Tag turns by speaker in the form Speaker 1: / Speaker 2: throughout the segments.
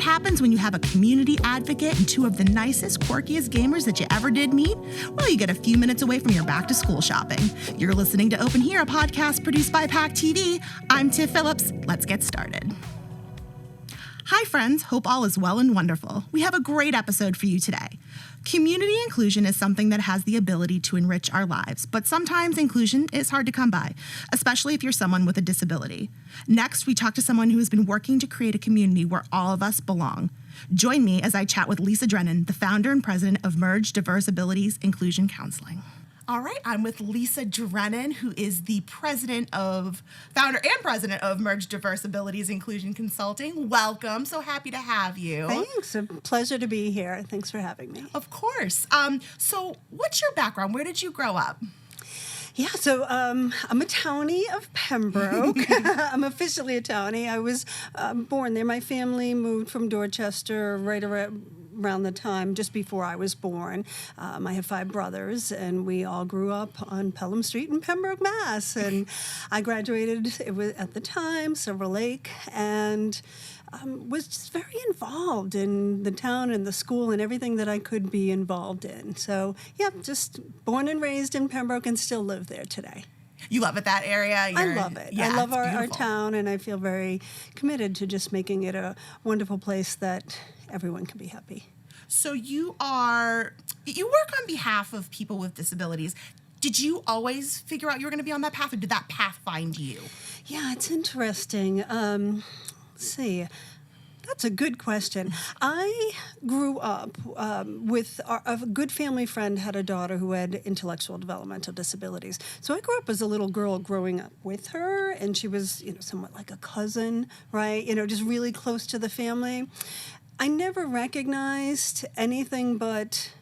Speaker 1: what happens when you have a community advocate and two of the nicest, quirkiest gamers that you ever did meet? Well, you get a few minutes away from your back-to-school shopping. You're listening to Open Here, a podcast produced by PACTV. I'm Tiff Phillips. Let's get started. Hi, friends. Hope all is well and wonderful. We have a great episode for you today. Community inclusion is something that has the ability to enrich our lives, but sometimes inclusion is hard to come by, especially if you're someone with a disability. Next, we talk to someone who has been working to create a community where all of us belong. Join me as I chat with Lisa Drennan, the founder and president of Merge Diverse Abilities Inclusion Counseling. All right, I'm with Lisa Drennan, who is the founder and president of Merge Diverse Abilities Inclusion Consulting. Welcome. So happy to have you.
Speaker 2: Thanks. A pleasure to be here. Thanks for having me.
Speaker 1: Of course. So what's your background? Where did you grow up?
Speaker 2: Yeah, so I'm a townie of Pembroke. I'm officially a townie. I was born there. My family moved from Dorchester right around the time just before I was born. I have 5 brothers, and we all grew up on Pelham Street in Pembroke, Mass. And I graduated at the time, Silver Lake, and was just very involved in the town and the school and everything that I could be involved in. So, yeah, just born and raised in Pembroke and still live there today.
Speaker 1: You love it, that area?
Speaker 2: I love it.
Speaker 1: Yeah,
Speaker 2: I love our town, and I feel very committed to just making it a wonderful place that everyone can be happy.
Speaker 1: So you work on behalf of people with disabilities. Did you always figure out you were going to be on that path, or did that path find you?
Speaker 2: Yeah, it's interesting. Let's see. That's a good question. I grew up with a good family friend had a daughter who had intellectual developmental disabilities. So I grew up as a little girl growing up with her, and she was, somewhat like a cousin, right? Just really close to the family. I never recognized anything but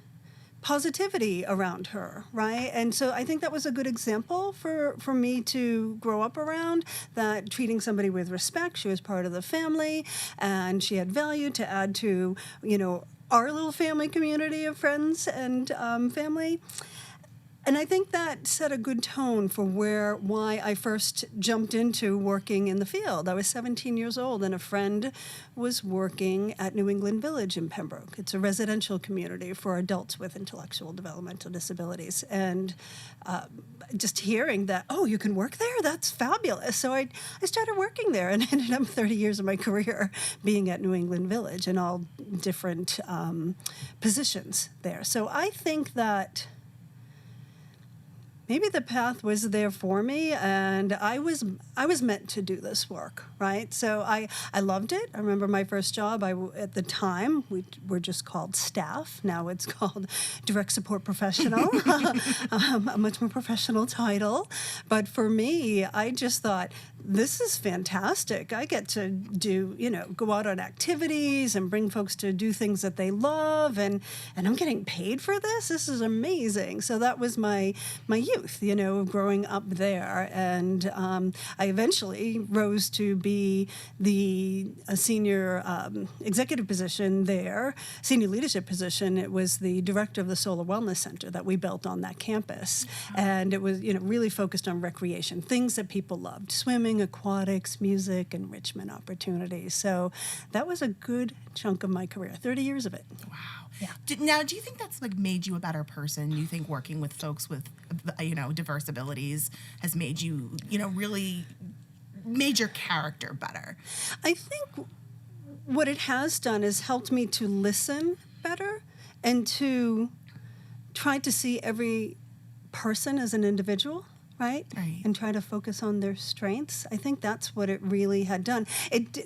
Speaker 2: positivity around her, right? And so I think that was a good example for me to grow up around, that treating somebody with respect. She was part of the family, and she had value to add to, our little family community of friends and family. And I think that set a good tone for why I first jumped into working in the field. I was 17 years old, and a friend was working at New England Village in Pembroke. It's a residential community for adults with intellectual developmental disabilities. And just hearing that, oh, you can work there? That's fabulous. So I started working there, and ended up 30 years of my career being at New England Village in all different positions there. So I think that maybe the path was there for me, and I was meant to do this work, right? So I loved it. I remember my first job. At the time, we were just called staff. Now it's called direct support professional, a much more professional title. But for me, I just thought, this is fantastic. I get to do, go out on activities and bring folks to do things that they love, and I'm getting paid for this. This is amazing. So that was my youth, growing up there. And I eventually rose to be a senior executive position there, senior leadership position. It was the director of the Solar Wellness Center that we built on that campus. And it was, really focused on recreation, things that people loved, swimming, aquatics, music, enrichment opportunities. So that was a good chunk of my career, 30 years of it.
Speaker 1: Wow.
Speaker 2: Yeah.
Speaker 1: Now, do you think that's made you a better person? Do you think working with folks with, diverse abilities has made you, really made your character better?
Speaker 2: I think what it has done is helped me to listen better and to try to see every person as an individual. Right? And try to focus on their strengths. I think that's what it really had done.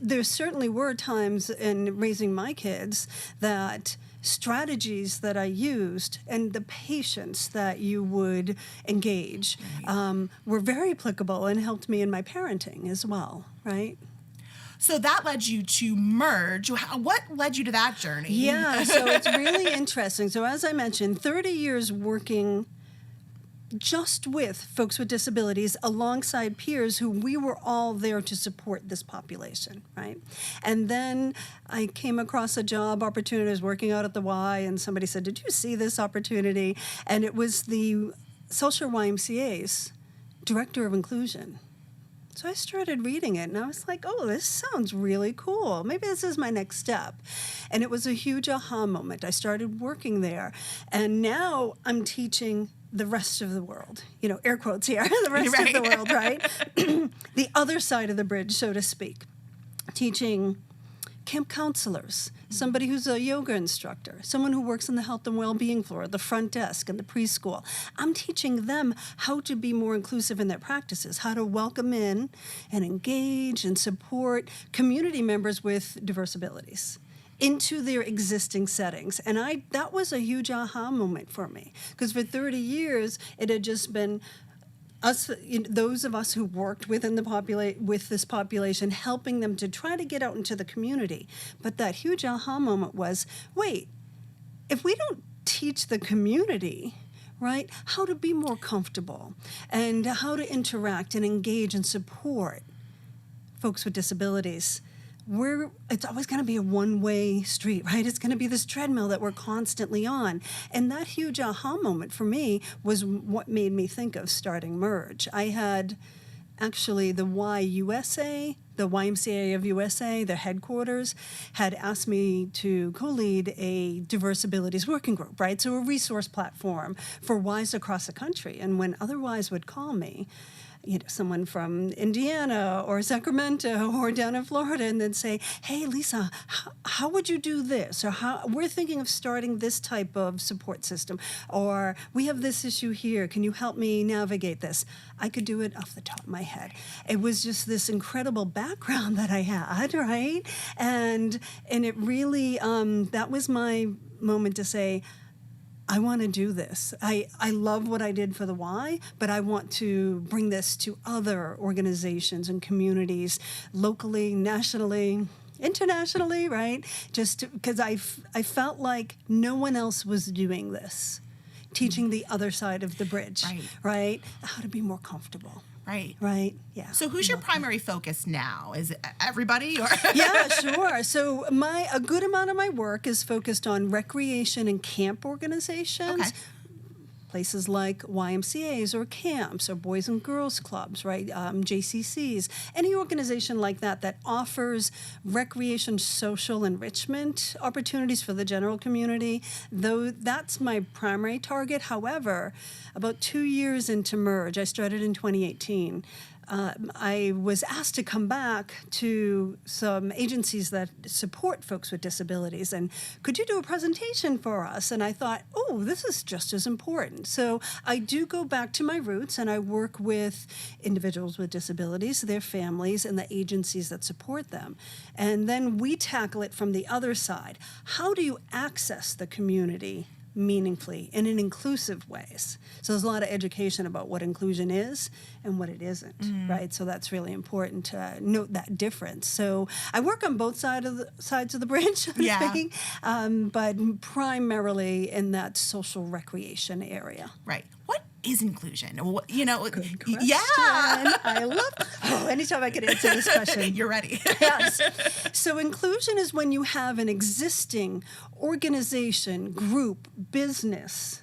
Speaker 2: There certainly were times in raising my kids that strategies that I used and the patience that you would engage were very applicable and helped me in my parenting as well, right?
Speaker 1: So that led you to Merge. What led you to that journey?
Speaker 2: Yeah, so it's really interesting. So as I mentioned, 30 years working just with folks with disabilities alongside peers who we were all there to support this population, right? And then I came across a job opportunity. I was working out at the Y, and somebody said, "Did you see this opportunity?" And it was the Social YMCA's Director of Inclusion. So I started reading it, and I was like, oh, this sounds really cool. Maybe this is my next step. And it was a huge aha moment. I started working there, and now I'm teaching the rest of the world, air quotes here, the rest of the world, right? The other side of the bridge, so to speak. Teaching camp counselors, somebody who's a yoga instructor, someone who works on the health and well-being floor, the front desk, and the preschool. I'm teaching them how to be more inclusive in their practices, how to welcome in and engage and support community members with diverse abilities into their existing settings. And that was a huge aha moment for me, because for 30 years, it had just been us, those of us who worked within with this population, helping them to try to get out into the community. But that huge aha moment was, wait, if we don't teach the community, right, how to be more comfortable and how to interact and engage and support folks with disabilities, it's always going to be a one-way street, right? It's going to be this treadmill that we're constantly on. And that huge aha moment for me was what made me think of starting Merge. I had actually the YUSA, the YMCA of USA, the headquarters, had asked me to co-lead a diverse abilities working group, right? So a resource platform for Ys across the country. And when other Ys would call me, someone from Indiana or Sacramento or down in Florida, and then say, hey, Lisa, how would you do this? Or we're thinking of starting this type of support system. Or we have this issue here. Can you help me navigate this? I could do it off the top of my head. It was just this incredible background that I had, right? And it really, that was my moment to say, I want to do this. I love what I did for the Y, but I want to bring this to other organizations and communities, locally, nationally, internationally, right? Just because I felt like no one else was doing this, teaching the other side of the bridge, right? How to be more comfortable. Right. Yeah.
Speaker 1: So who's your primary focus now? Is it everybody? Or
Speaker 2: Yeah, sure. So a good amount of my work is focused on recreation and camp organizations.
Speaker 1: Okay.
Speaker 2: Places like YMCAs or camps or Boys and Girls Clubs, right? JCCs, any organization like that offers recreation, social enrichment opportunities for the general community. Though that's my primary target. However, about 2 years into Merge, I started in 2018. I was asked to come back to some agencies that support folks with disabilities, and could you do a presentation for us? And I thought, oh, this is just as important. So I do go back to my roots, and I work with individuals with disabilities, their families, and the agencies that support them. And then we tackle it from the other side. How do you access the community meaningfully and in inclusive ways? So there's a lot of education about what inclusion is and what it isn't, right? So that's really important to note that difference. So I work on both sides of the bridge, but primarily in that social recreation area.
Speaker 1: Right. What is inclusion?
Speaker 2: Good question.
Speaker 1: Yeah.
Speaker 2: I love, anytime I can answer this question.
Speaker 1: You're ready.
Speaker 2: Yes. So inclusion is when you have an existing organization, group, business,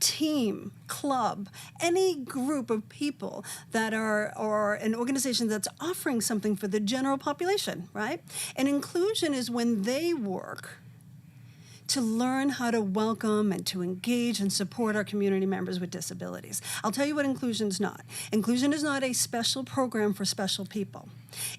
Speaker 2: team, club, any group of people that are an organization that's offering something for the general population, right? And inclusion is when they work to learn how to welcome and to engage and support our community members with disabilities. I'll tell you what inclusion's not. Inclusion is not a special program for special people.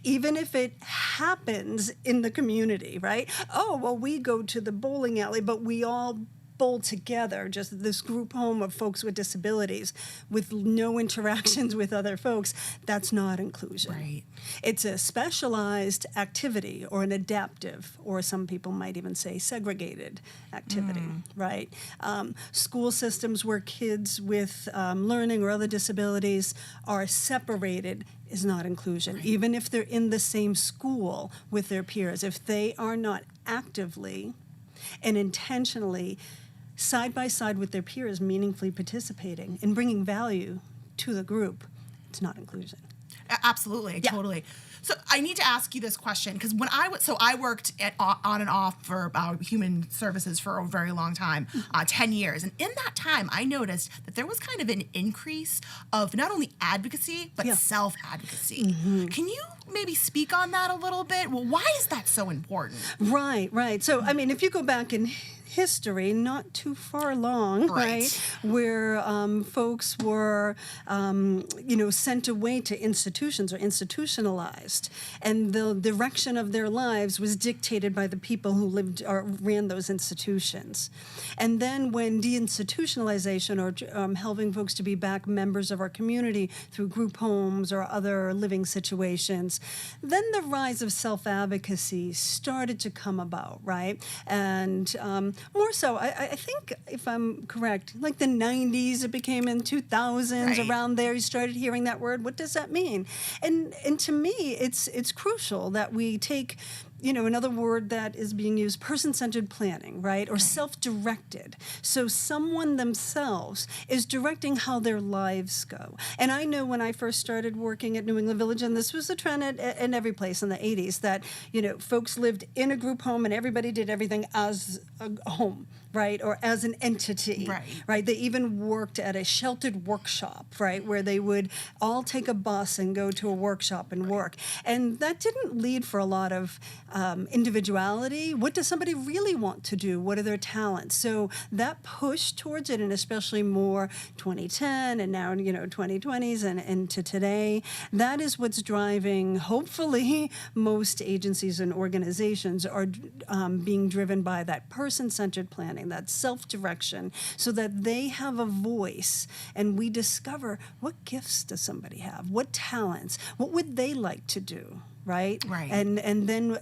Speaker 2: Even if it happens in the community, right? Oh, well, we go to the bowling alley, but we all bowl together, just this group home of folks with disabilities with no interactions with other folks. That's not inclusion.
Speaker 1: Right.
Speaker 2: It's a specialized activity or an adaptive, or some people might even say segregated activity, right? School systems where kids with learning or other disabilities are separated is not inclusion, even if they're in the same school with their peers. If they are not actively and intentionally side by side with their peers meaningfully participating and bringing value to the group, it's not inclusion.
Speaker 1: Absolutely, totally. So I need to ask you this question because when I worked on and off for human services for a very long time, 10 years. And in that time, I noticed that there was kind of an increase of not only advocacy, but self-advocacy. Mm-hmm. Can you maybe speak on that a little bit? Well, why is that so important?
Speaker 2: Right. So, I mean, if you go back in history, not too far along, right, where folks were, sent away to institutions or institutionalized, and the direction of their lives was dictated by the people who lived or ran those institutions. And then when deinstitutionalization or helping folks to be back members of our community through group homes or other living situations, then the rise of self-advocacy started to come about, right? And more so, I think, if I'm correct, like the 90s, it became in 2000s, around there, you started hearing that word. What does that mean? And to me, it's crucial that we take, another word that is being used, person-centered planning, right? Or self-directed. So someone themselves is directing how their lives go. And I know when I first started working at New England Village, and this was a trend in every place in the 80s, that, folks lived in a group home and everybody did everything as a home, right? Or as an entity, right? They even worked at a sheltered workshop, right? Where they would all take a bus and go to a workshop and work. And that didn't lead for a lot of individuality. What does somebody really want to do? What are their talents? So that push towards it, and especially more 2010 and now, 2020s and into today, that is what's driving, hopefully, most agencies and organizations are being driven by that person-centered planning, that self-direction, so that they have a voice and we discover what gifts does somebody have, what talents, what would they like to do. Right. And then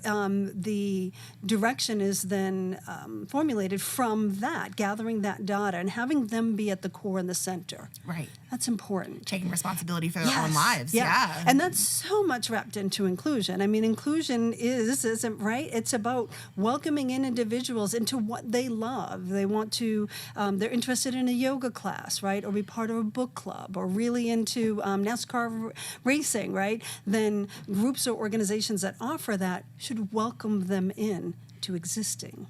Speaker 2: the direction is then formulated from that, gathering that data and having them be at the core and the center. Right. That's important.
Speaker 1: Taking responsibility for their own lives.
Speaker 2: Yeah. And that's so much wrapped into inclusion. I mean, inclusion isn't right. It's about welcoming in individuals into what they love. They want to, they're interested in a yoga class, right? Or be part of a book club, or really into NASCAR racing, right? Then groups or organizations that offer that should welcome them in to existing,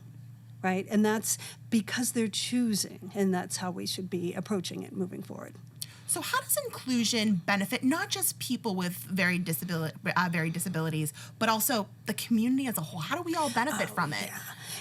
Speaker 2: right? And that's because they're choosing, and that's how we should be approaching it moving forward.
Speaker 1: So how does inclusion benefit not just people with varied disabilities, but also the community as a whole? How do we all benefit from it?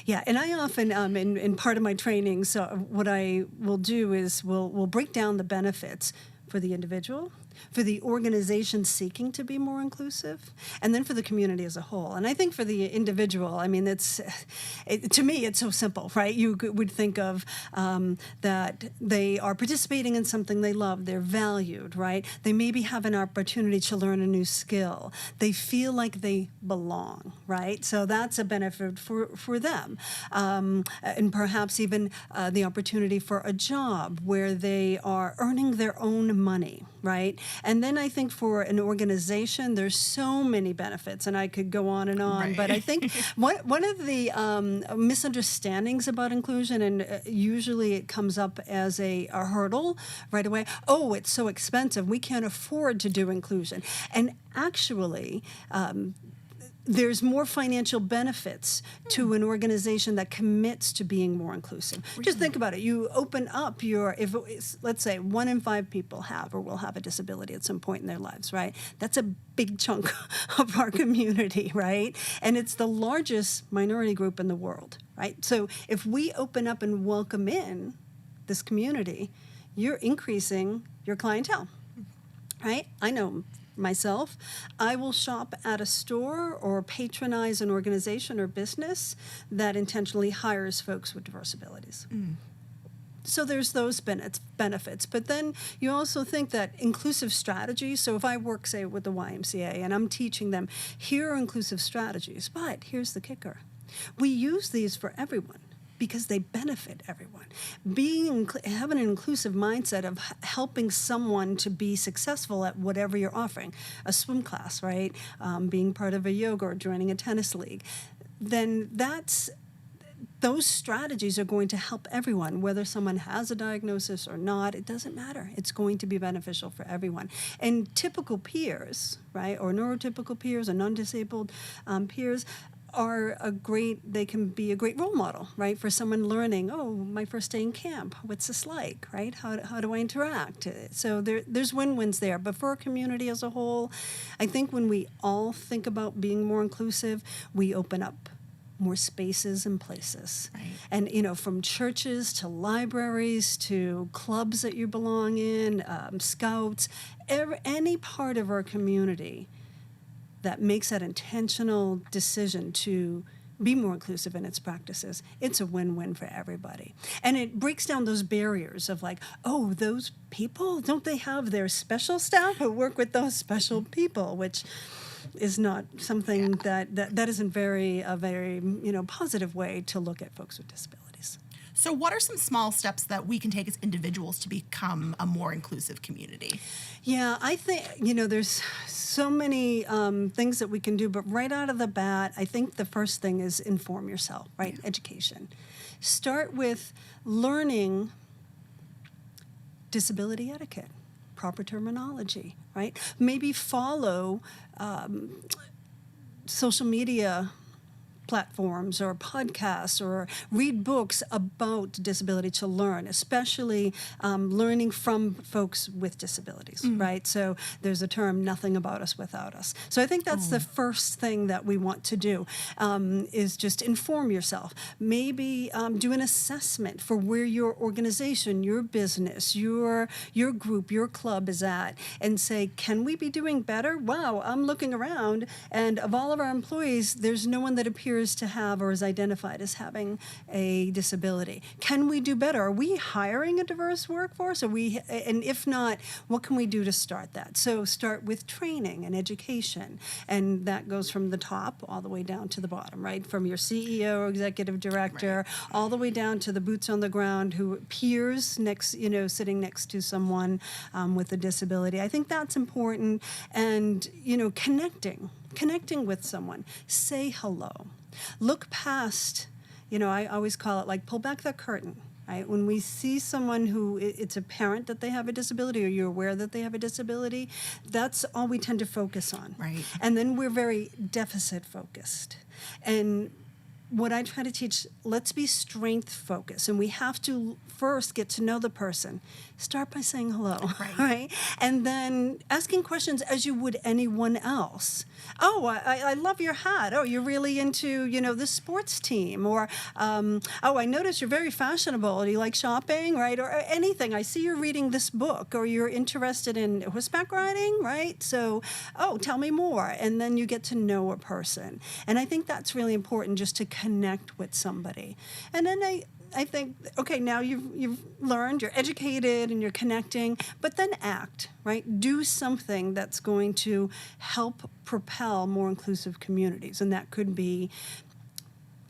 Speaker 2: Yeah, and I often, in part of my training, so what I will do is we'll break down the benefits for the individual, for the organization seeking to be more inclusive, and then for the community as a whole. And I think for the individual, I mean, to me, it's so simple, right? You would think of that they are participating in something they love, they're valued, right? They maybe have an opportunity to learn a new skill. They feel like they belong, right? So that's a benefit for them. And perhaps even the opportunity for a job where they are earning their own money, right? And then I think for an organization, there's so many benefits, and I could go on and on. But I think one of the misunderstandings about inclusion, and usually it comes up as a hurdle right away. Oh, it's so expensive. We can't afford to do inclusion. And actually, there's more financial benefits to an organization that commits to being more inclusive. Really? Just think about it. You open up let's say 1 in 5 people have or will have a disability at some point in their lives, right? That's a big chunk of our community, right? And it's the largest minority group in the world, right? So if we open up and welcome in this community, you're increasing your clientele, right? I know myself, I will shop at a store or patronize an organization or business that intentionally hires folks with diverse abilities. So there's those benefits. But then you also think that inclusive strategies, so if I work, say, with the YMCA and I'm teaching them, here are inclusive strategies, but here's the kicker. We use these for everyone, because they benefit everyone. Having an inclusive mindset of helping someone to be successful at whatever you're offering, a swim class, right? Being part of a yoga or joining a tennis league, then that's those strategies are going to help everyone, whether someone has a diagnosis or not. It doesn't matter. It's going to be beneficial for everyone. And typical peers, right, or neurotypical peers or non-disabled peers they can be a great role model, right, for someone learning, oh, my first day in camp, what's this like, right? How do I interact? So there's win-wins there. But for our community as a whole, I think when we all think about being more inclusive, we open up more spaces and places.
Speaker 1: Right.
Speaker 2: And, from churches to libraries to clubs that you belong in, scouts, any part of our community that makes that intentional decision to be more inclusive in its practices, it's a win-win for everybody. And it breaks down those barriers of like, oh, those people, don't they have their special staff who work with those special people, which is not something that isn't a very positive way to look at folks with disabilities.
Speaker 1: So what are some small steps that we can take as individuals to become a more inclusive community?
Speaker 2: Yeah, I think, there's so many things that we can do, but right out of the bat, I think the first thing is inform yourself, right? Yeah. Education. Start with learning disability etiquette, proper terminology, right? Maybe follow social media platforms or podcasts or read books about disability to learn, especially learning from folks with disabilities, right? So there's a term, nothing about us without us. So I think that's the first thing that we want to do, is just inform yourself. Maybe do an assessment for where your organization, your business, your group, your club is at, and say, can we be doing better? Wow, I'm looking around, and of all of our employees, there's no one that appears to have or is identified as having a disability. Can we do better? Are we hiring a diverse workforce? And if not, what can we do to start that? So start with training and education, and that goes from the top all the way down to the bottom, right? From your CEO or executive director, right, all the way down to the boots on the ground who peers next, sitting next to someone with a disability. I think that's important, and connecting with someone. Say hello. Look past, I always call it like pull back the curtain, right? When we see someone who it's apparent that they have a disability, or you're aware that they have a disability, that's all we tend to focus on.
Speaker 1: Right.
Speaker 2: And then we're very deficit focused. And what I try to teach, let's be strength focused, and we have to first get to know the person. Start by saying hello, right? And then asking questions as you would anyone else. Oh, I love your hat. Oh, you're really into, this sports team. Or, oh, I notice you're very fashionable. Do you like shopping, right? Or anything. I see you're reading this book, or you're interested in horseback riding, right? So, oh, tell me more. And then you get to know a person. And I think that's really important, just to connect with somebody. And then I think, okay, now you've learned, you're educated, and you're connecting, but then act, right? Do something that's going to help propel more inclusive communities. And that could be,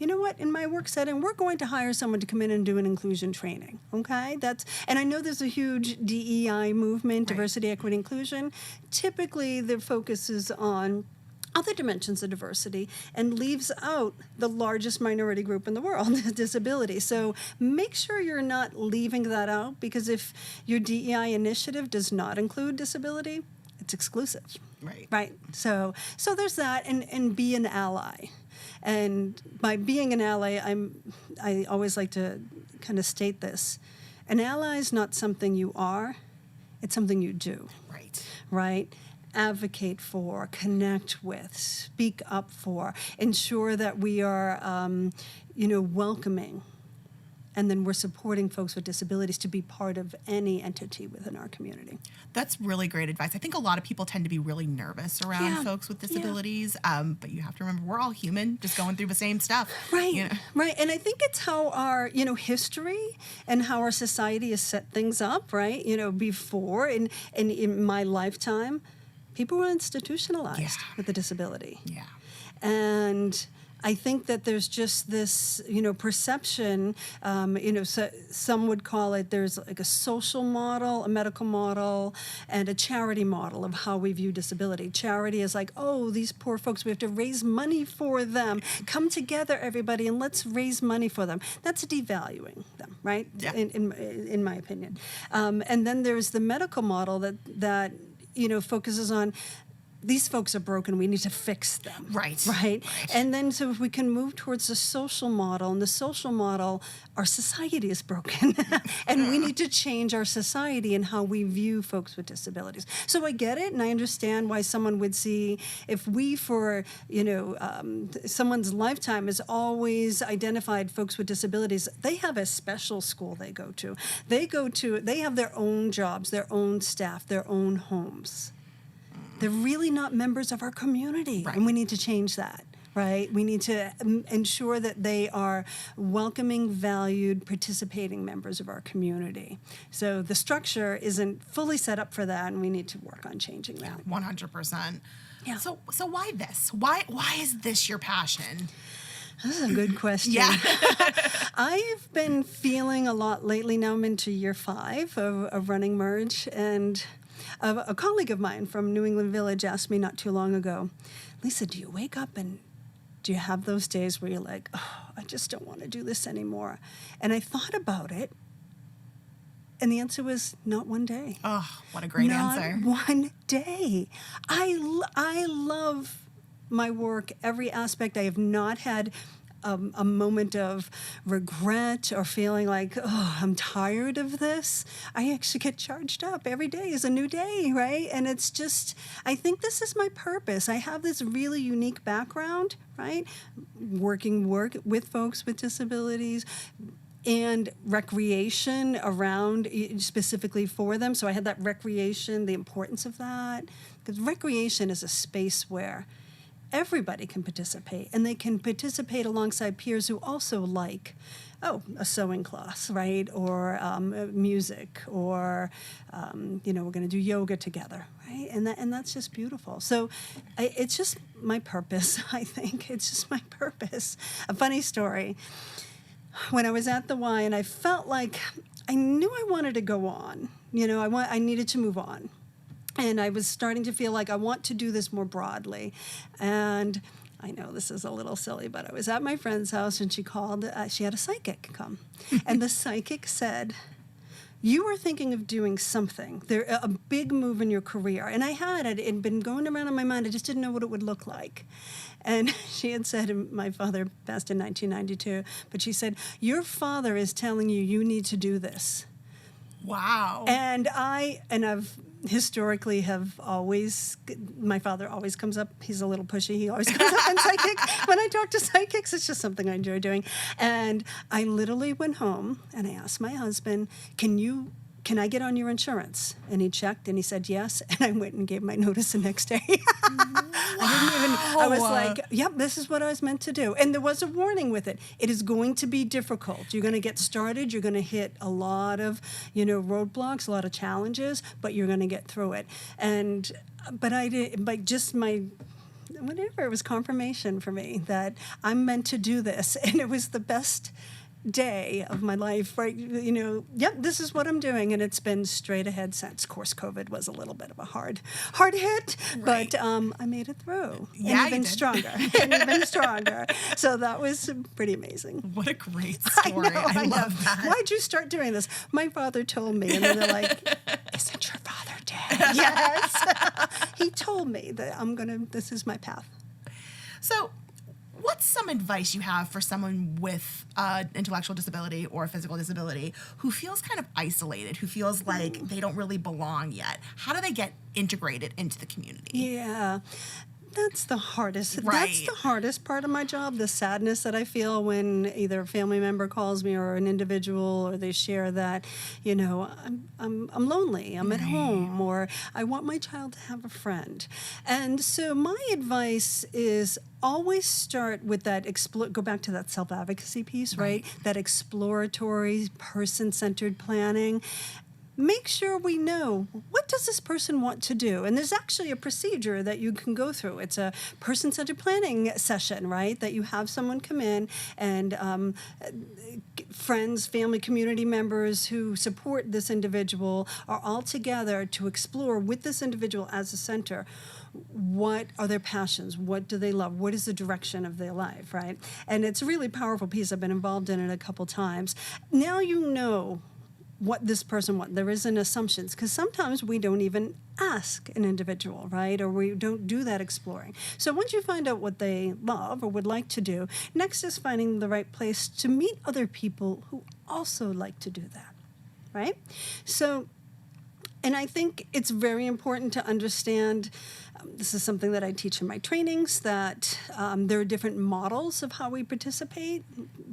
Speaker 2: in my work setting, we're going to hire someone to come in and do an inclusion training, okay? And I know there's a huge DEI movement, right, diversity, equity, inclusion. Typically, the focus is on other dimensions of diversity and leaves out the largest minority group in the world, disability. So make sure you're not leaving that out, because if your DEI initiative does not include disability, it's exclusive. Right. So there's that, and be an ally. And by being an ally, I always like to kind of state this. An ally is not something you are, it's something you do. Right? Advocate for, connect with, speak up for, ensure that we are, welcoming, and then we're supporting folks with disabilities to be part of any entity within our community.
Speaker 1: That's really great advice. I think a lot of people tend to be really nervous around folks with disabilities, but you have to remember we're all human, just going through the same stuff.
Speaker 2: Right, right. And I think it's how our, history and how our society has set things up, right? Before, and in my lifetime, people were institutionalized with a disability.
Speaker 1: Yeah.
Speaker 2: And I think that there's just this, perception, so some would call it, there's like a social model, a medical model, and a charity model of how we view disability. Charity is like, oh, these poor folks, we have to raise money for them. Come together, everybody, and let's raise money for them. That's devaluing them, right?
Speaker 1: Yeah.
Speaker 2: In my opinion. And then there's the medical model that focuses on, these folks are broken, we need to fix them. Right? And then so if we can move towards the social model, and the social model, our society is broken. And we need to change our society and how we view folks with disabilities. So I get it, and I understand why someone would see, if we for, someone's lifetime has always identified folks with disabilities, they have a special school they go to. They have their own jobs, their own staff, their own homes. They're really not members of our community, and we need to change that, right? We need to ensure that they are welcoming, valued, participating members of our community. So the structure isn't fully set up for that, and we need to work on changing that.
Speaker 1: 100%.
Speaker 2: Yeah.
Speaker 1: So why this? Why is this your passion?
Speaker 2: This is a good question.
Speaker 1: Yeah.
Speaker 2: I've been feeling a lot lately. Now I'm into year 5 of running Merge, and a colleague of mine from New England Village asked me not too long ago, Lisa, do you wake up and do you have those days where you're like, oh, I just don't want to do this anymore? And I thought about it, and the answer was not one day.
Speaker 1: Oh, what a great answer.
Speaker 2: Not one day. I love my work, every aspect. I have not had a moment of regret or feeling like, oh, I'm tired of this. I actually get charged up. Every day is a new day, right? And it's just, I think this is my purpose. I have this really unique background, right? Working with folks with disabilities, and recreation around specifically for them. So I had that recreation, the importance of that. Because recreation is a space where everybody can participate, and they can participate alongside peers who also like, a sewing class, right? Or music, or, we're going to do yoga together, right? And that's just beautiful. So it's just my purpose, I think. It's just my purpose. A funny story. When I was at the Y, and I felt like I knew I wanted to go on. I needed to move on. And I was starting to feel like I want to do this more broadly. And I know this is a little silly, but I was at my friend's house, and she called. She had a psychic come. And the psychic said, you were thinking of doing something, a big move in your career. And I had it. It had been going around in my mind. I just didn't know what it would look like. And she had said, my father passed in 1992, but she said, your father is telling you need to do this.
Speaker 1: Wow.
Speaker 2: And I've historically have always, my father always comes up, he's a little pushy, he always comes up on psychics. When I talk to psychics, it's just something I enjoy doing. And I literally went home and I asked my husband, can I get on your insurance? And he checked and he said yes, and I went and gave my notice the next day. I was like, yep, this is what I was meant to do. And there was a warning with it. It is going to be difficult. You're going to get started. You're going to hit a lot of, roadblocks, a lot of challenges, but you're going to get through it. But it was confirmation for me that I'm meant to do this. And it was the best day of my life, right? This is what I'm doing, and it's been straight ahead since. Of course, COVID was a little bit of a hard hit, right. But I made it through.
Speaker 1: Yeah,
Speaker 2: and even stronger. So that was pretty amazing.
Speaker 1: What a great story. I love that.
Speaker 2: Why'd you start doing this? My father told me, and then they're like, isn't your father dead? Yes. He told me that this is my path.
Speaker 1: So what's some advice you have for someone with intellectual disability or physical disability who feels kind of isolated, who feels like they don't really belong yet? How do they get integrated into the community?
Speaker 2: Yeah. That's the hardest.
Speaker 1: Right.
Speaker 2: That's the hardest part of my job, the sadness that I feel when either a family member calls me or an individual, or they share that, I'm lonely, I'm at home, or I want my child to have a friend. And so my advice is always start with that, go back to that self-advocacy piece, right? That exploratory, person-centered planning. make sure we know, what does this person want to do? And there's actually a procedure that you can go through. It's a person-centered planning session, right? That you have someone come in and friends, family, community members who support this individual are all together to explore with this individual as a center, what are their passions? What do they love? What is the direction of their life, right? And it's a really powerful piece. I've been involved in it a couple times. Now you know what this person wants. There isn't assumptions, because sometimes we don't even ask an individual, right? Or we don't do that exploring. So once you find out what they love or would like to do, next is finding the right place to meet other people who also like to do that, right? So, and I think it's very important to understand, this is something that I teach in my trainings, that there are different models of how we participate.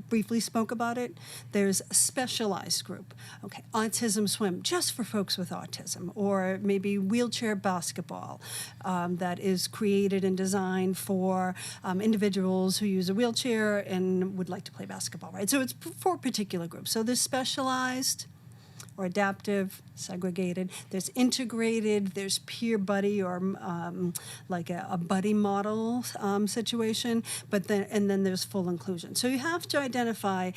Speaker 2: Briefly spoke about it. There's a specialized group. Okay, autism swim, just for folks with autism, or maybe wheelchair basketball that is created and designed for individuals who use a wheelchair and would like to play basketball, right? So it's for particular groups. So there's specialized or adaptive, segregated. There's integrated, there's peer buddy or like a buddy model situation, and then there's full inclusion. So you have to identify,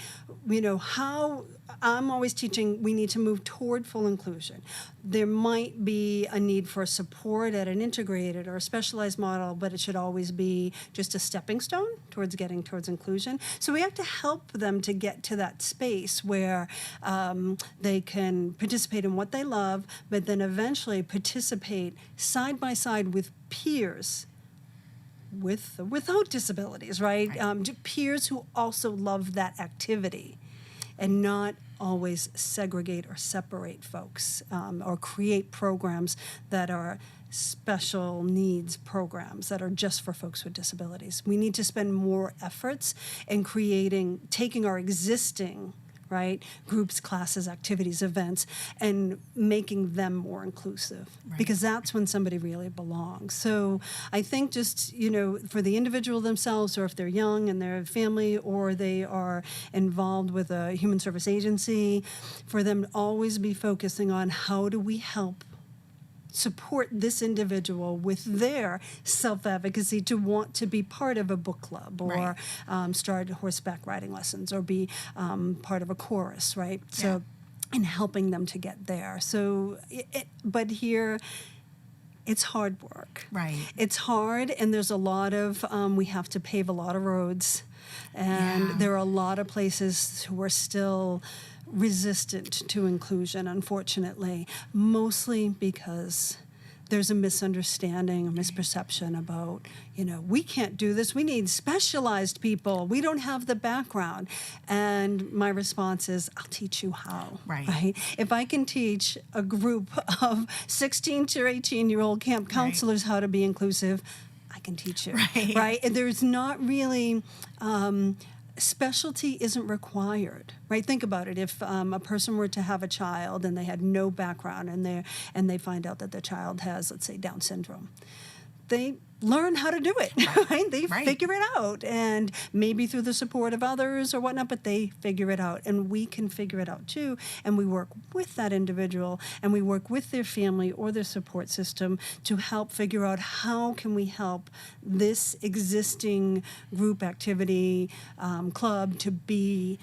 Speaker 2: how, I'm always teaching we need to move toward full inclusion. There might be a need for support at an integrated or a specialized model, but it should always be just a stepping stone towards getting towards inclusion. So we have to help them to get to that space where they can participate in what they love, but then eventually participate side by side with peers without disabilities, right? Peers who also love that activity, and not always segregate or separate folks or create programs that are special needs programs that are just for folks with disabilities. We need to spend more efforts in taking our existing, right, groups, classes, activities, events, and making them more inclusive, because that's when somebody really belongs. So I think just, for the individual themselves, or if they're young and their family, or they are involved with a human service agency, for them to always be focusing on how do we help support this individual with their self-advocacy to want to be part of a book club, or start horseback riding lessons, or be part of a chorus, right? Yeah. So, and helping them to get there. So, but here, it's hard work. Right. It's hard, and there's a lot of, we have to pave a lot of roads, and there are a lot of places who are still resistant to inclusion, unfortunately, mostly because there's a misunderstanding, a misperception about, we can't do this. We need specialized people. We don't have the background. And my response is, I'll teach you how. Right? If I can teach a group of 16 to 18-year-old camp counselors how to be inclusive, I can teach you. Right? And there's not really... specialty isn't required, right? Think about it. If a person were to have a child and they had no background, and they find out that their child has, let's say, Down syndrome, they learn how to do it, right? They figure it out, and maybe through the support of others or whatnot, but they figure it out, and we can figure it out too, and we work with that individual, and we work with their family or their support system to help figure out how can we help this existing group activity club to be,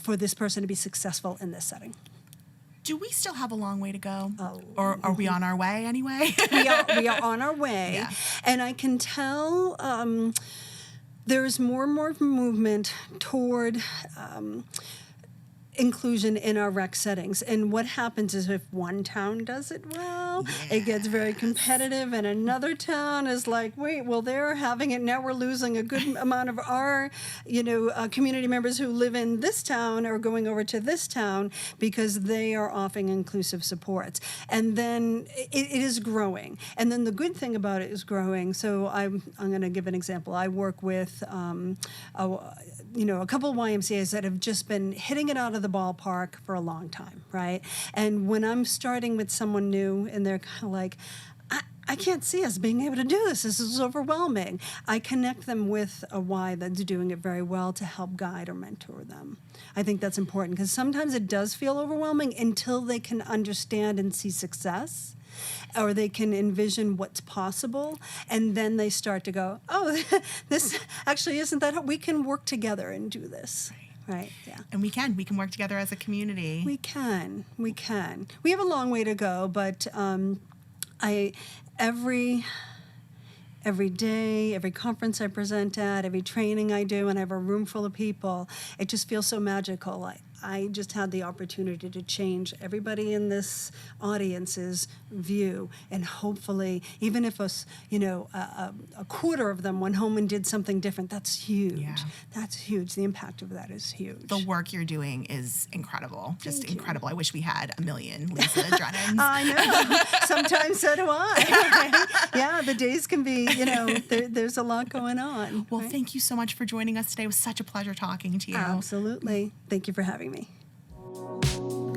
Speaker 2: for this person to be successful in this setting.
Speaker 1: Do we still have a long way to go? Or are we on our way anyway?
Speaker 2: we are on our way. Yeah. And I can tell there's more and more movement toward inclusion in our rec settings. And what happens is if one town does it well, it gets very competitive, and another town is like, wait, well, they're having it, now we're losing a good amount of our, community members who live in this town are going over to this town because they are offering inclusive supports. And then it is growing. And then the good thing about it is growing. So I'm going to give an example. I work with a couple of YMCAs that have just been hitting it out of the ballpark for a long time, right? And when I'm starting with someone new and they're kind of like, I can't see us being able to do this. This is overwhelming. I connect them with a Y that's doing it very well to help guide or mentor them. I think that's important because sometimes it does feel overwhelming until they can understand and see success, or they can envision what's possible, and then they start to go, oh, this actually isn't that hard. We can work together and do this. Right, yeah.
Speaker 1: And we can work together as a community.
Speaker 2: We can. We have a long way to go, but every day, every conference I present at, every training I do, and I have a room full of people, it just feels so magical. I just had the opportunity to change everybody in this audience's view, and hopefully, even if a quarter of them went home and did something different, that's huge. Yeah. That's huge. The impact of that is huge.
Speaker 1: The work you're doing is incredible. Just incredible. I wish we had a million Lisa Drennans.
Speaker 2: I know. Sometimes so do I. Yeah, the days can be, there's a lot going on.
Speaker 1: Well, thank you so much for joining us today. It was such a pleasure talking to you.
Speaker 2: Absolutely. Thank you for having me.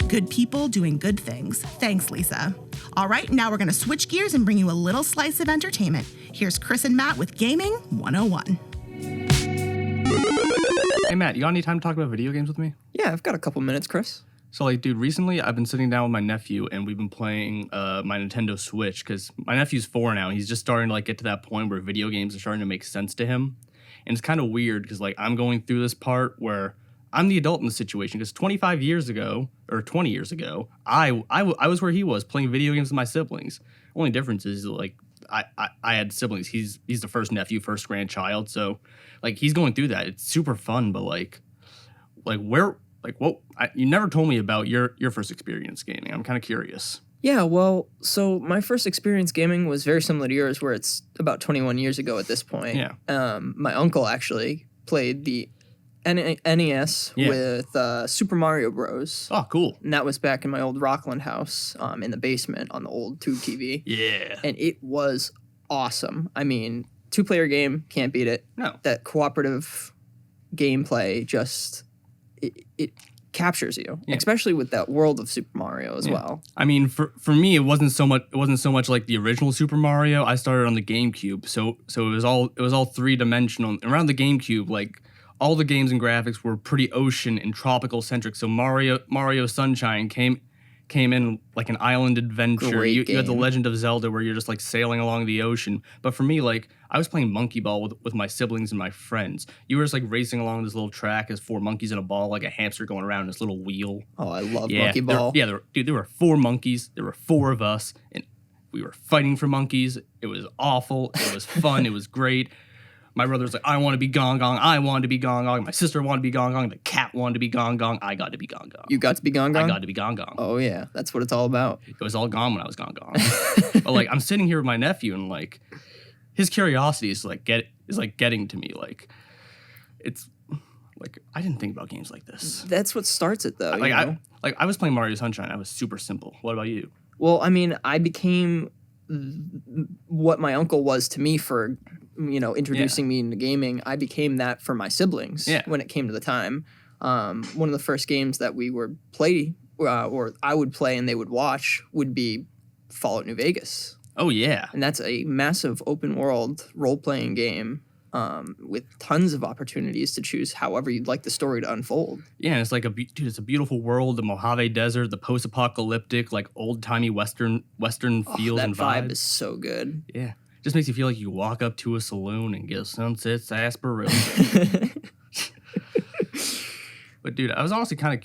Speaker 1: Good people doing good things. Thanks, Lisa. All right, now we're going to switch gears and bring you a little slice of entertainment. Here's Chris and Matt with Gaming 101.
Speaker 3: Hey, Matt, you got any time to talk about video games with me?
Speaker 4: Yeah, I've got a couple minutes, Chris.
Speaker 3: So, dude, recently I've been sitting down with my nephew and we've been playing my Nintendo Switch because my nephew's 4 now. He's just starting to, get to that point where video games are starting to make sense to him. And it's kind of weird because, I'm going through this part where I'm the adult in the situation because 20 years ago, I was where he was playing video games with my siblings. Only difference is I had siblings. He's the first nephew, first grandchild. So he's going through that. It's super fun, but you never told me about your first experience gaming. I'm kind of curious.
Speaker 4: Yeah, well, so my first experience gaming was very similar to yours, where it's about 21 years ago at this point.
Speaker 3: Yeah.
Speaker 4: My uncle actually played the NES with Super Mario Bros.
Speaker 3: Oh, cool.
Speaker 4: And that was back in my old Rockland house in the basement on the old tube TV.
Speaker 3: Yeah.
Speaker 4: And it was awesome. I mean, 2-player game, can't beat it.
Speaker 3: No.
Speaker 4: That cooperative gameplay just, it captures you, especially with that world of Super Mario as well.
Speaker 3: I mean, for me, it wasn't so much like the original Super Mario. I started on the GameCube, so it was all 3-dimensional. Around the GameCube, all the games and graphics were pretty ocean and tropical centric. So Mario Sunshine came in like an island adventure. You had the Legend of Zelda where you're just sailing along the ocean. But for me, I was playing monkey ball with my siblings and my friends. You were just racing along this little track as 4 monkeys in a ball, like a hamster going around this little wheel.
Speaker 4: Oh, I love monkey ball.
Speaker 3: There were 4 monkeys. There were 4 of us, and we were fighting for monkeys. It was awful. It was fun. It was great. My brother was like, I want to be Gong Gong. I wanted to be Gong Gong. My sister wanted to be Gong Gong. The cat wanted to be Gong Gong. I got to be Gong Gong.
Speaker 4: You got to be Gong Gong?
Speaker 3: I got to be Gong Gong.
Speaker 4: Oh, yeah. That's what it's all about.
Speaker 3: It was all gone when I was Gong Gong. But, I'm sitting here with my nephew, and, his curiosity is, getting to me. It's, I didn't think about games like this.
Speaker 4: That's what starts it, though.
Speaker 3: I was playing Mario Sunshine. I was super simple. What about you?
Speaker 4: Well, I mean, I became what my uncle was to me for introducing me into gaming. I became that for my siblings when it came to the time. One of the first games that we would play, or I would play and they would watch, would be Fallout New Vegas.
Speaker 3: Oh, yeah.
Speaker 4: And that's a massive open world role-playing game with tons of opportunities to choose however you'd like the story to unfold.
Speaker 3: Yeah, and it's it's a beautiful world, the Mojave Desert, the post-apocalyptic, old-timey Western feels and vibes.
Speaker 4: That vibe is so good.
Speaker 3: Yeah. Just makes you feel like you walk up to a saloon and get a Sunset Sarsaparilla. But dude, I was honestly kind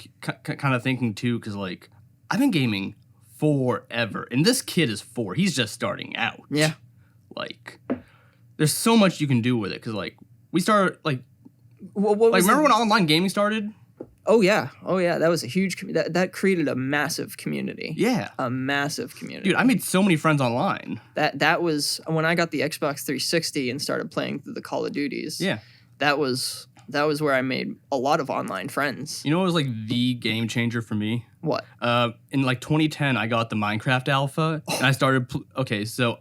Speaker 3: of thinking too, because I've been gaming forever, and this kid is 4. He's just starting out.
Speaker 4: Yeah.
Speaker 3: There's so much you can do with it, because we started remember when online gaming started?
Speaker 4: Oh yeah, that was a huge that created a massive community.
Speaker 3: Yeah,
Speaker 4: a massive community.
Speaker 3: Dude, I made so many friends online.
Speaker 4: That was when I got the Xbox 360 and started playing the Call of Duties.
Speaker 3: Yeah,
Speaker 4: that was where I made a lot of online friends.
Speaker 3: You know what was the game changer for me?
Speaker 4: What?
Speaker 3: In 2010, I got the Minecraft alpha, and I started. So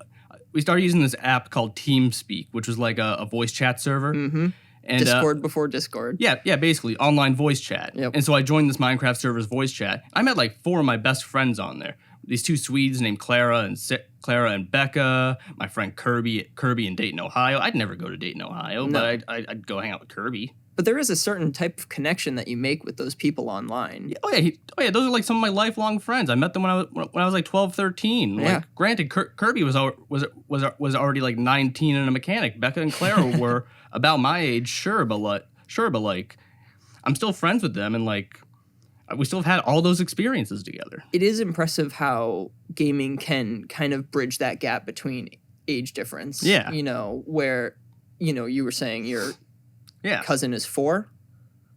Speaker 3: we started using this app called TeamSpeak, which was a voice chat server.
Speaker 4: Mm-hmm. And, Discord before Discord.
Speaker 3: Yeah, basically online voice chat.
Speaker 4: Yep.
Speaker 3: And so I joined this Minecraft server's voice chat. I met 4 of my best friends on there. these two Swedes named Clara and Becca. My friend Kirby in Dayton, Ohio. I'd never go to Dayton, Ohio, but I'd go hang out with Kirby.
Speaker 4: But there is a certain type of connection that you make with those people online.
Speaker 3: Oh yeah, those are like some of my lifelong friends. I met them when I was like 12, 13.
Speaker 4: Yeah.
Speaker 3: Like, granted, Kirby was already like 19 and a mechanic. Becca and Clara were about my age, sure, but like I'm still friends with them, and like we still have had all those experiences together.
Speaker 4: It is impressive how gaming can kind of bridge that gap between age difference.
Speaker 3: Yeah.
Speaker 4: Where you were saying your cousin is 4?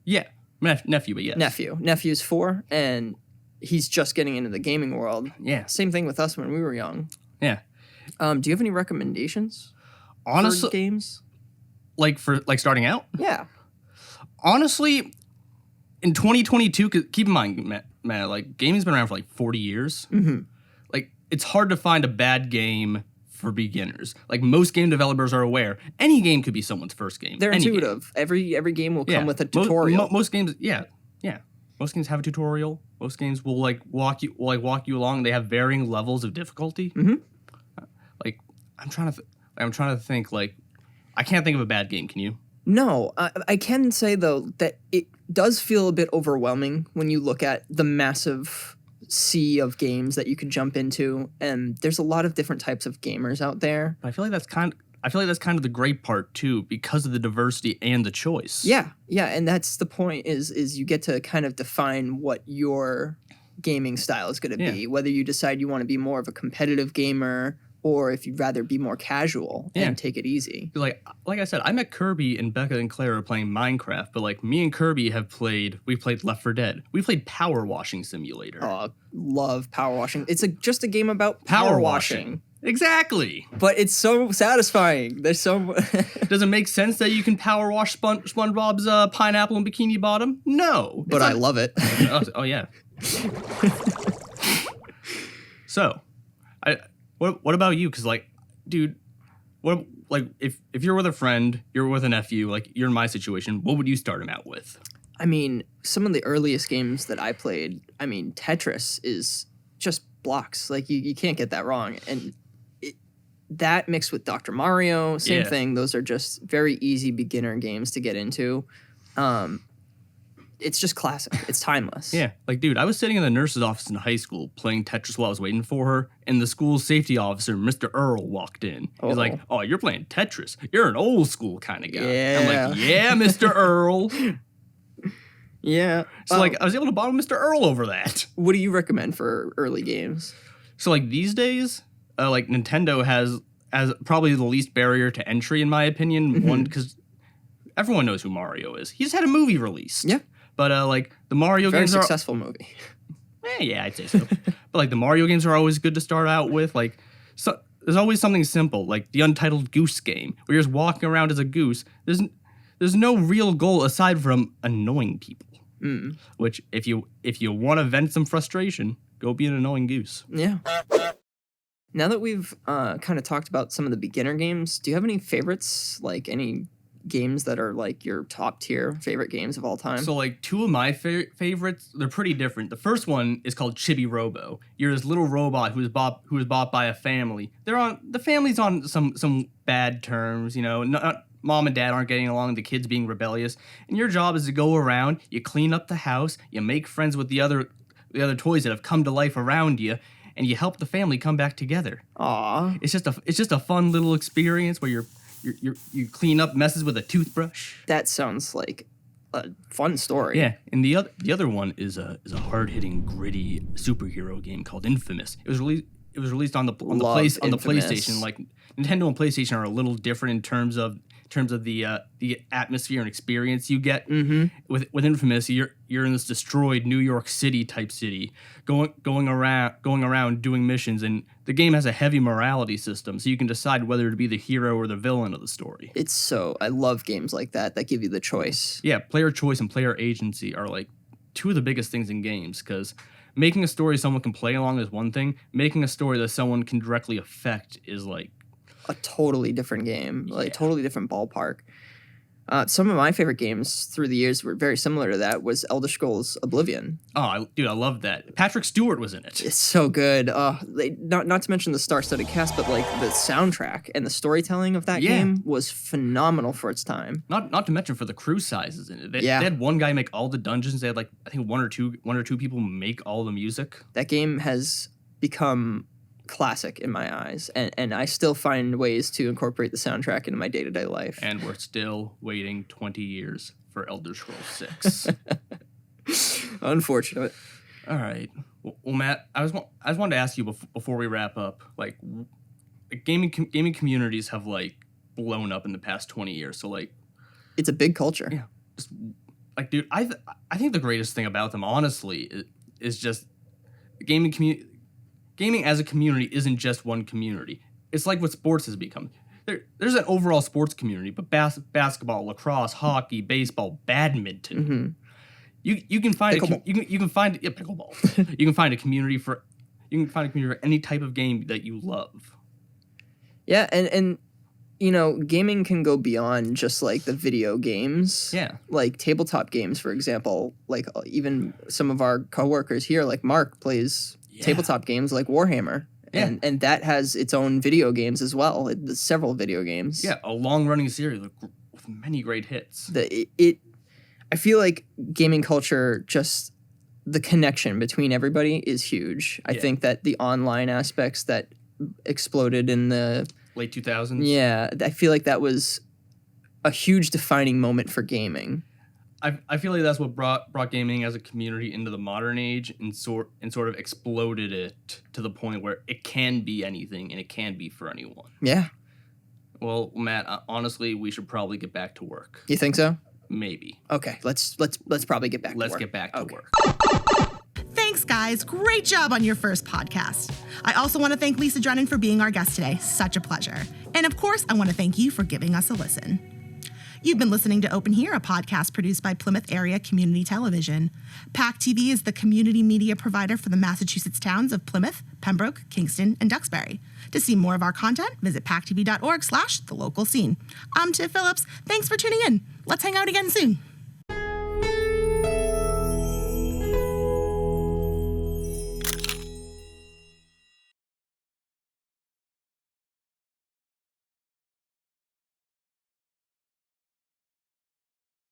Speaker 3: Yeah. Nephew, but yes.
Speaker 4: Nephew's 4, and he's just getting into the gaming world.
Speaker 3: Yeah.
Speaker 4: Same thing with us when we were young.
Speaker 3: Yeah.
Speaker 4: Do you have any recommendations
Speaker 3: honestly,
Speaker 4: for games?
Speaker 3: Like for starting out?
Speaker 4: Yeah.
Speaker 3: Honestly, in 2022, keep in mind, man, like gaming's been around for like 40 years.
Speaker 4: Mm-hmm.
Speaker 3: Like it's hard to find a bad game for beginners. Like most game developers are aware, any game could be someone's first game.
Speaker 4: They're intuitive. Every game will come with a tutorial.
Speaker 3: Most games, yeah. Most games have a tutorial. Most games will walk you along. They have varying levels of difficulty.
Speaker 4: Mm-hmm.
Speaker 3: Like I'm trying to think. Like I can't think of a bad game. Can you?
Speaker 4: No, I can say though that it does feel a bit overwhelming when you look at the massive sea of games that you could jump into, and there's a lot of different types of gamers out there.
Speaker 3: But I feel like that's kind of the great part too, because of the diversity and the choice.
Speaker 4: Yeah, and that's the point is you get to kind of define what your gaming style is going to be, whether you decide you want to be more of a competitive gamer or if you'd rather be more casual and take it easy.
Speaker 3: Like I said, I met Kirby and Becca and Clara playing Minecraft, but like me and Kirby we played Left 4 Dead. We played Power Washing Simulator.
Speaker 4: Oh, love Power Washing. It's just a game about
Speaker 3: power washing. Exactly.
Speaker 4: But it's so satisfying. There's so...
Speaker 3: Does it make sense that you can power wash SpongeBob's pineapple and bikini bottom? No.
Speaker 4: But I love it.
Speaker 3: Oh yeah. So, what about you? Because like, dude, if you're with a friend, you're with a nephew, like you're in my situation, what would you start him out with?
Speaker 4: I mean, some of the earliest games that I played, Tetris is just blocks. Like you can't get that wrong. And that mixed with Dr. Mario, same thing. Those are just very easy beginner games to get into. It's just classic. It's timeless.
Speaker 3: Yeah. Like, dude, I was sitting in the nurse's office in high school playing Tetris while I was waiting for her, and the school's safety officer, Mr. Earl, walked in. He's like, "Oh, you're playing Tetris. You're an old school kind of guy."
Speaker 4: Yeah.
Speaker 3: I'm like, "Yeah, Mr. Earl."
Speaker 4: Yeah.
Speaker 3: So, like, I was able to bottle Mr. Earl over that.
Speaker 4: What do you recommend for early games?
Speaker 3: So, like, these days, like, Nintendo has probably the least barrier to entry, in my opinion.
Speaker 4: Mm-hmm.
Speaker 3: One, because everyone knows who Mario is. He just had a movie released.
Speaker 4: Yeah.
Speaker 3: But, like, the Mario
Speaker 4: Very
Speaker 3: games
Speaker 4: successful movie.
Speaker 3: Yeah, I'd say so. But, like, the Mario games are always good to start out with. Like, so there's always something simple, like the Untitled Goose Game, where you're just walking around as a goose. There's no real goal aside from annoying people.
Speaker 4: Mm.
Speaker 3: Which, if you want to vent some frustration, go be an annoying goose.
Speaker 4: Yeah. Now that we've kind of talked about some of the beginner games, do you have any favorites? Like any games that are like your top tier favorite games of all time?
Speaker 3: So like two of my favorites, they're pretty different. The first one is called Chibi Robo. You're this little robot who was bought by a family. The family's on some bad terms, not mom and dad aren't getting along, the kids being rebellious, and your job is to go around, you clean up the house, you make friends with the other toys that have come to life around you, and you help the family come back together.
Speaker 4: Aww.
Speaker 3: It's just a fun little experience where you clean up messes with a toothbrush.
Speaker 4: That sounds like a fun story.
Speaker 3: Yeah, and the other one is a hard-hitting, gritty superhero game called Infamous. It was released on the PlayStation. Like Nintendo and PlayStation are a little different in terms of the atmosphere and experience you get.
Speaker 4: Mm-hmm.
Speaker 3: With Infamous, you're in this destroyed New York City type city, going around doing missions, and the game has a heavy morality system, so you can decide whether to be the hero or the villain of the story.
Speaker 4: I love games like that give you the choice.
Speaker 3: Yeah, player choice and player agency are like two of the biggest things in games, because making a story someone can play along is one thing. Making a story that someone can directly affect is like
Speaker 4: a totally different game, like totally different ballpark. Some of my favorite games through the years were very similar to that. Was Elder Scrolls Oblivion.
Speaker 3: Oh, dude, I love that. Patrick Stewart was in it.
Speaker 4: It's so good. Not to mention the star-studded cast, but like the soundtrack and the storytelling of that game was phenomenal for its time.
Speaker 3: Not to mention for the crew sizes in it. They had one guy make all the dungeons. They had like I think one or two people make all the music.
Speaker 4: That game has become classic in my eyes, and I still find ways to incorporate the soundtrack into my day-to-day life.
Speaker 3: And we're still waiting 20 years for Elder Scrolls 6.
Speaker 4: Unfortunate.
Speaker 3: All right. Well, Matt, I just wanted to ask you before we wrap up, like, gaming communities have like blown up in the past 20 years. So like,
Speaker 4: it's a big culture.
Speaker 3: Yeah. Just, like, dude, I think the greatest thing about them, honestly, is just gaming community. Gaming as a community isn't just one community. It's like what sports has become. There's an overall sports community, but basketball, lacrosse, hockey, baseball, badminton. Mm-hmm. You can find pickleball. You can find a community for any type of game that you love.
Speaker 4: Yeah, and you know, gaming can go beyond just like the video games.
Speaker 3: Yeah.
Speaker 4: Like tabletop games, for example. Like even some of our coworkers here, like Mark, plays tabletop games like Warhammer.
Speaker 3: Yeah.
Speaker 4: And that has its own video games as well. Several video games.
Speaker 3: Yeah, a long-running series with many great hits.
Speaker 4: I feel like gaming culture, just the connection between everybody is huge. I think that the online aspects that exploded in the
Speaker 3: late 2000s.
Speaker 4: Yeah, I feel like that was a huge defining moment for gaming.
Speaker 3: I feel like that's what brought gaming as a community into the modern age and sort of exploded it to the point where it can be anything and it can be for anyone.
Speaker 4: Yeah.
Speaker 3: Well, Matt, honestly, we should probably get back to work.
Speaker 4: You think so?
Speaker 3: Maybe.
Speaker 4: Okay, let's probably get back to work.
Speaker 3: Let's get back to work.
Speaker 1: Thanks, guys. Great job on your first podcast. I also want to thank Lisa Drennan for being our guest today. Such a pleasure. And of course, I want to thank you for giving us a listen. You've been listening to Open Here, a podcast produced by Plymouth Area Community Television. PACTV is the community media provider for the Massachusetts towns of Plymouth, Pembroke, Kingston, and Duxbury. To see more of our content, visit pactv.org/thelocalscene. I'm Tiff Phillips. Thanks for tuning in. Let's hang out again soon.